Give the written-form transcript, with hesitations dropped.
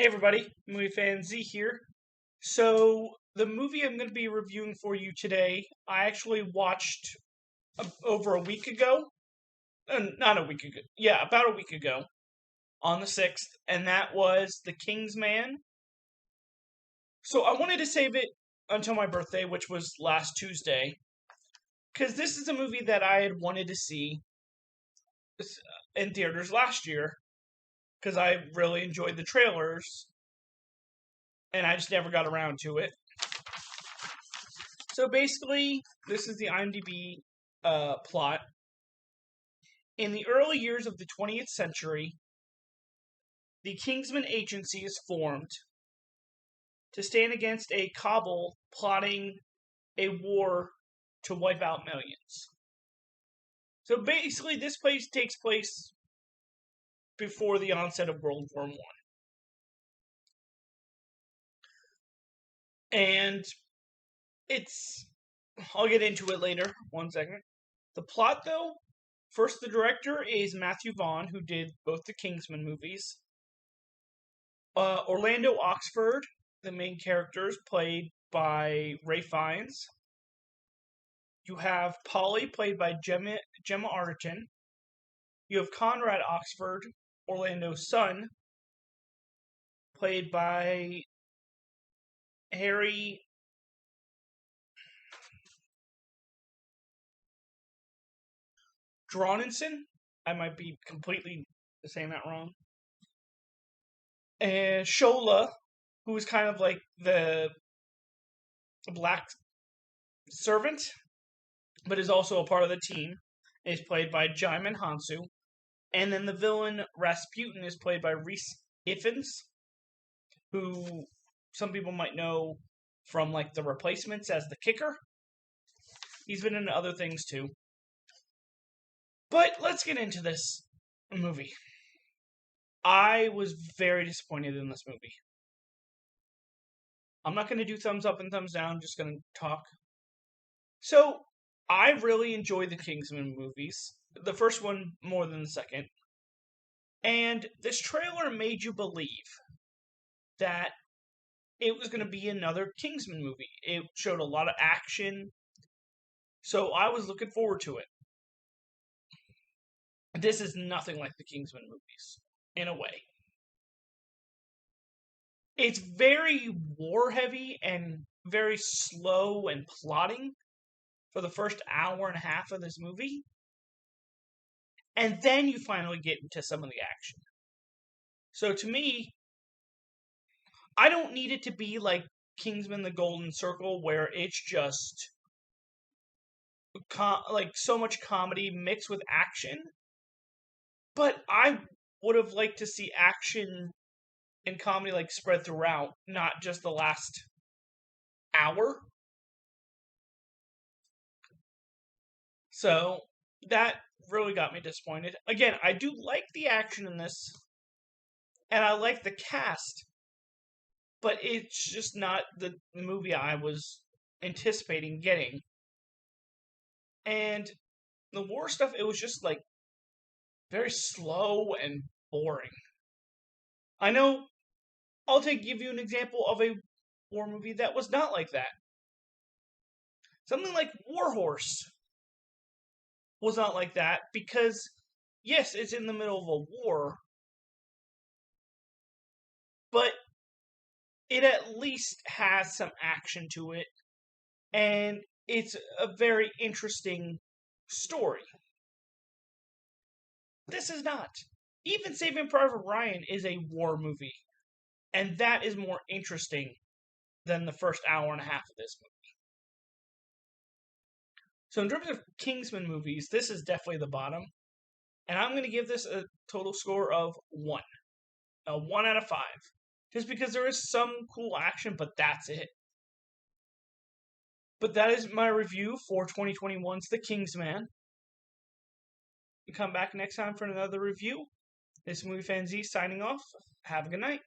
Hey everybody, movie fan Z here. So, the movie I'm going to be reviewing for you today, I actually watched over a week ago. Not a week ago. Yeah, about a week ago on the 6th, and that was The King's Man. So, I wanted to save it until my birthday, which was last Tuesday, because this is a movie that I had wanted to see in theaters last year, because I really enjoyed the trailers, and I just never got around to it. So basically, this is the IMDb plot. In the early years of the 20th century, the Kingsman Agency is formed to stand against a cabal plotting a war to wipe out millions. So basically, this place takes place before the onset of World War I. And I'll get into it later. One second. The plot, though, first, the director is Matthew Vaughn, who did both the Kingsman movies. Orlando Oxford, the main characters, played by Ray Fiennes. You have Polly, played by Gemma Arterton. You have Conrad Oxford, Orlando's son, played by Harry Dronninson. I might be completely saying that wrong. And Shola, who is kind of like the black servant, but is also a part of the team, is played by Djimon Hounsou. And then the villain Rasputin is played by Rhys Ifans, who some people might know from like The Replacements as the kicker. He's been in other things too. But let's get into this movie. I was very disappointed in this movie. I'm not going to do thumbs up and thumbs down, I'm just going to talk. So, I really enjoy the Kingsman movies. The first one more than the second. And this trailer made you believe that it was going to be another Kingsman movie. It showed a lot of action. So I was looking forward to it. This is nothing like the Kingsman movies, in a way. It's very war heavy and very slow and plotting for the first hour and a half of this movie. And then you finally get into some of the action. So to me, I don't need it to be like Kingsman the Golden Circle, where it's just like so much comedy mixed with action. But I would have liked to see action and comedy like spread throughout, not just the last hour. So that really got me disappointed. Again, I do like the action in this, and I like the cast, but it's just not the movie I was anticipating getting. And the war stuff, it was just like very slow and boring. I know give you an example of a war movie that was not like that. Something like Warhorse was not like that because, yes, it's in the middle of a war, but it at least has some action to it, and it's a very interesting story. This is not. Even Saving Private Ryan is a war movie, and that is more interesting than the first hour and a half of this movie. So in terms of Kingsman movies, this is definitely the bottom. And I'm going to give this a total score of 1. A 1 out of 5. Just because there is some cool action, but that's it. But that is my review for 2021's The Kingsman. Come back next time for another review. This is Movie Fan Z signing off. Have a good night.